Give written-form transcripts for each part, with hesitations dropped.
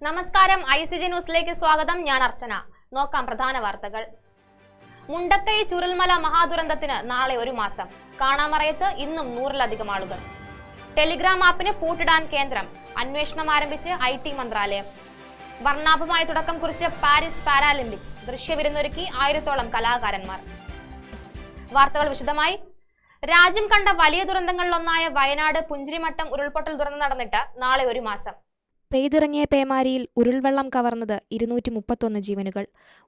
നമസ്കാരം, ICG ന്യൂസിലേക്ക് സ്വാഗതം. ഞാൻ അർച്ചന. നോക്കാം പ്രധാന വാർത്തകൾ. മുണ്ടക്കൈ ചുരൽമല മഹാദുരന്തത്തിന് നാളെ 1 മാസം. കാണാമറയത്ത് ഇന്നും 100-ലധികം ആളുകൾ. ടെലിഗ്രാം ആപ്പിന് പൂട്ടിടാൻ കേന്ദ്രം. അന്വേഷണം ആരംഭിച്ച് IT മന്ത്രാലയം. വർണ്ണാഭമായ തുടക്കം കുറിച്ച് പാരീസ് പാരാലിമ്പിക്സ്. ദൃശ്യവിരുന്നൊരുക്കി 1000-ഓളം കലാകാരന്മാർ. വാർത്തകൾ വിശദമായി. രാജ്യം കണ്ട വലിയ ദുരന്തങ്ങളിലൊന്നായ വയനാട് പുഞ്ചിരിമട്ടം ഉരുൾപൊട്ടൽ ദുരന്തം നടന്നിട്ട് നാളെ 1 മാസം. പെയ്തിറങ്ങിയ പേമാരിയിൽ ഉരുൾവെള്ളം കവർന്നത് 231 ജീവനുകൾ.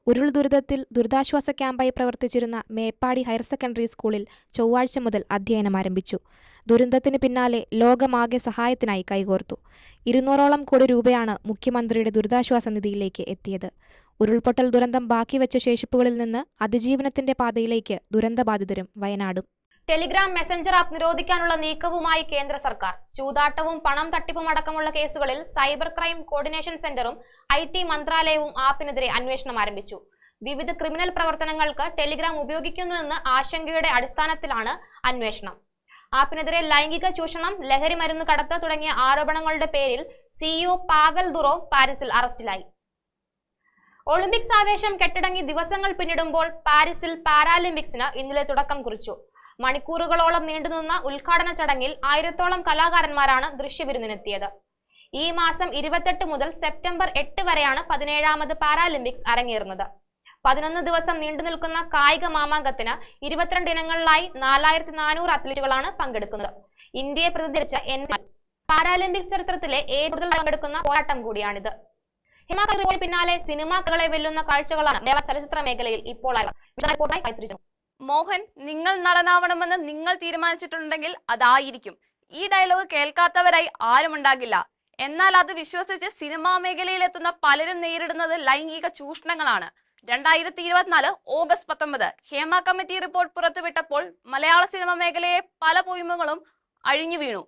ഉരുൾ ദുരിതത്തിൽ ദുരിതാശ്വാസ ക്യാമ്പായി പ്രവർത്തിച്ചിരുന്ന മേപ്പാടി ഹയർ സെക്കൻഡറി സ്കൂളിൽ ചൊവ്വാഴ്ച മുതൽ അധ്യയനം ആരംഭിച്ചു. ദുരന്തത്തിന് പിന്നാലെ ലോകമാകെ സഹായത്തിനായി കൈകോർത്തു. 200-ഓളം കോടി രൂപയാണ് മുഖ്യമന്ത്രിയുടെ ദുരിതാശ്വാസ നിധിയിലേക്ക് എത്തിയത്. ഉരുൾപൊട്ടൽ ദുരന്തം ബാക്കിവെച്ച ശേഷിപ്പുകളിൽ നിന്ന് അതിജീവനത്തിന്റെ പാതയിലേക്ക് ദുരന്തബാധിതരും വയനാടും. ടെലിഗ്രാം മെസഞ്ചർ ആപ്പ് നിരോധിക്കാനുള്ള നീക്കവുമായി കേന്ദ്ര സർക്കാർ. ചൂതാട്ടവും പണം തട്ടിപ്പും അടക്കമുള്ള കേസുകളിൽ സൈബർ ക്രൈം കോർഡിനേഷൻ സെന്ററും IT മന്ത്രാലയവും ആപ്പിനെതിരെ അന്വേഷണം ആരംഭിച്ചു. വിവിധ ക്രിമിനൽ പ്രവർത്തനങ്ങൾക്ക് ടെലിഗ്രാം ഉപയോഗിക്കുന്നുവെന്ന ആശങ്കയുടെ അടിസ്ഥാനത്തിലാണ് അന്വേഷണം. ആപ്പിനെതിരെ ലൈംഗിക ചൂഷണം, ലഹരി മരുന്ന് കടത്ത് തുടങ്ങിയ ആരോപണങ്ങളുടെ പേരിൽ CEO പാവൽ ദുറോവ് പാരീസിൽ അറസ്റ്റിലായി. ഒളിമ്പിക്സ് ആവേശം കെട്ടടങ്ങി ദിവസങ്ങൾ പിന്നിടുമ്പോൾ പാരീസിൽ പാരാലിമ്പിക്സിന് ഇന്നലെ തുടക്കം കുറിച്ചു. മണിക്കൂറുകളോളം നീണ്ടുനിന്ന ഉദ്ഘാടന ചടങ്ങിൽ 1000-ഓളം കലാകാരന്മാരാണ് ദൃശ്യവിരുന്നിനെത്തിയത്. ഈ മാസം 28 മുതൽ സെപ്റ്റംബർ 8 വരെയാണ് 17ാമത് പാരാലിമ്പിക്സ് അരങ്ങേറുന്നത്. 11 ദിവസം നീണ്ടുനിൽക്കുന്ന കായിക മാമാങ്കത്തിന് 22 ഇനങ്ങളിലായി 4400 അത്ലറ്റുകളാണ് പങ്കെടുക്കുന്നത്. ഇന്ത്യയെ പ്രതിനിധീകരിച്ച പാരാലിമ്പിക്സ് ചരിത്രത്തിലെ ഏറ്റവും കൂടുതൽ പങ്കെടുക്കുന്ന പോരാട്ടം കൂടിയാണിത്. ഹിമാകലിന് പിന്നാലെ സിനിമാക്കളെ വെല്ലുന്ന കാഴ്ചകളാണ് മലയാള ചലച്ചിത്ര മേഖലയിൽ ഇപ്പോൾ. മോഹൻ, നിങ്ങൾ നടനാവണമെന്ന് നിങ്ങൾ തീരുമാനിച്ചിട്ടുണ്ടെങ്കിൽ അതായിരിക്കും. ഈ ഡയലോഗ് കേൾക്കാത്തവരായി ആരുമുണ്ടാകില്ല. എന്നാൽ അത് വിശ്വസിച്ച് സിനിമാ മേഖലയിലെത്തുന്ന പലരും നേരിടുന്നത് ലൈംഗിക ചൂഷണങ്ങളാണ്. 2024 ഓഗസ്റ്റ് 19 ഹേമ കമ്മിറ്റി റിപ്പോർട്ട് പുറത്തുവിട്ടപ്പോൾ മലയാള സിനിമാ മേഖലയെ പല പൊയ്മകളും അഴിഞ്ഞു വീണു.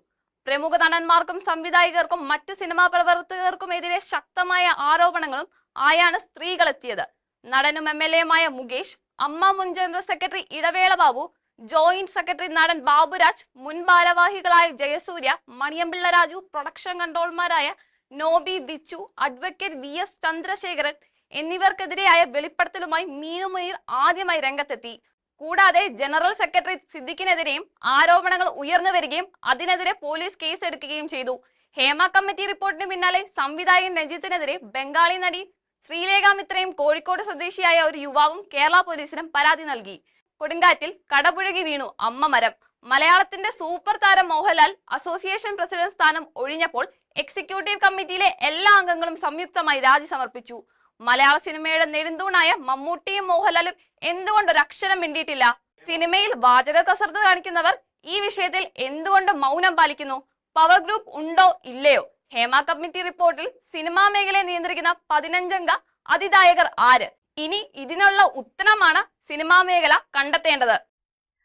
പ്രമുഖ നടന്മാർക്കും സംവിധായകർക്കും മറ്റ് സിനിമാ പ്രവർത്തകർക്കുമെതിരെ ശക്തമായ ആരോപണങ്ങളും ആയാണ് സ്ത്രീകളെത്തിയത്. നടനും MLA-യുമായ മുകേഷ്, അമ്മ മുൻ general secretary Idavela Babu, joint secretary നടൻ ബാബുരാജ്, മുൻ ഭാരവാഹികളായ ജയസൂര്യ, മണിയമ്പിള്ള രാജു, പ്രൊഡക്ഷൻ കൺട്രോളർമാരായ നോബി ദിച്ചു, അഡ്വക്കേറ്റ് VS ചന്ദ്രശേഖരൻ എന്നിവർക്കെതിരെയായ വെളിപ്പെടുത്തലുമായി മീനു മുനീർ ആദ്യമായി രംഗത്തെത്തി. കൂടാതെ ജനറൽ സെക്രട്ടറി സിദ്ദിഖിനെതിരെയും ആരോപണങ്ങൾ ഉയർന്നു വരികയും അതിനെതിരെ പോലീസ് കേസെടുക്കുകയും ചെയ്തു. ഹേമ കമ്മിറ്റി റിപ്പോർട്ടിന് പിന്നാലെ സംവിധായകൻ രഞ്ജിത്തിനെതിരെ ബംഗാളി നടി ശ്രീലേഖ മിത്രയും കോഴിക്കോട് സ്വദേശിയായ ഒരു യുവാവും കേരള പോലീസിനും പരാതി നൽകി. കൊടുങ്കാറ്റിൽ കടപുഴകി വീണു അമ്മ മരം. മലയാളത്തിന്റെ സൂപ്പർ താരം മോഹൻലാൽ അസോസിയേഷൻ പ്രസിഡന്റ് സ്ഥാനം ഒഴിഞ്ഞപ്പോൾ എക്സിക്യൂട്ടീവ് കമ്മിറ്റിയിലെ എല്ലാ അംഗങ്ങളും സംയുക്തമായി രാജി സമർപ്പിച്ചു. മലയാള സിനിമയുടെ നെടുന്തൂണായ മമ്മൂട്ടിയും മോഹൻലാലും എന്തുകൊണ്ടൊരക്ഷരം മിണ്ടിയിട്ടില്ല? സിനിമയിൽ വാചക കസർത്ത് കാണിക്കുന്നവർ ഈ വിഷയത്തിൽ എന്തുകൊണ്ട് മൗനം പാലിക്കുന്നു? പവർ ഗ്രൂപ്പ് ഉണ്ടോ ഇല്ലയോ? ഹേമ കമ്മിറ്റി റിപ്പോർട്ടിൽ സിനിമാ മേഖലയെ നിയന്ത്രിക്കുന്ന 15-അംഗ അതിദായകർ ആര്? ഇനി ഇതിനുള്ള ഉത്തരമാണ് സിനിമാ മേഖല കണ്ടെത്തേണ്ടത്.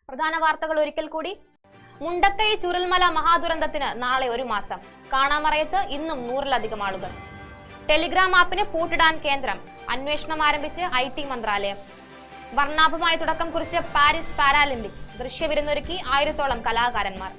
പ്രധാന വാർത്തകൾ ഒരിക്കൽ കൂടി. മുണ്ടക്കൈ ചുരൽമല മഹാദുരന്തത്തിന് നാളെ 1 മാസം. കാണാമറയത്ത് ഇന്നും 100-ലധികം ആളുകൾ. ടെലിഗ്രാം ആപ്പിന് പൂട്ടിടാൻ കേന്ദ്രം. അന്വേഷണം ആരംഭിച്ച് IT മന്ത്രാലയം. വർണ്ണാഭമായ തുടക്കം കുറിച്ച് പാരീസ് പാരാലിമ്പിക്സ്. ദൃശ്യവിരുന്നൊരുക്കി 1000-ഓളം കലാകാരന്മാർ.